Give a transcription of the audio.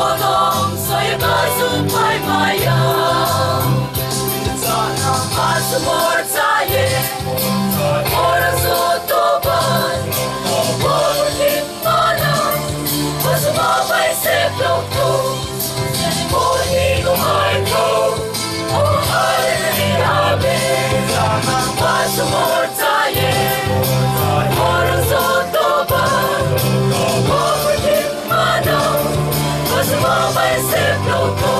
Onom saya kasupay mayang Sana masumor saya Orang sotoban Pagkulit manang Masumabay sa plauto Muli kumain ko Ang halin na nirabi Sana masumor saya Orang sotoban Pagkulit manang Masumabay sa plauto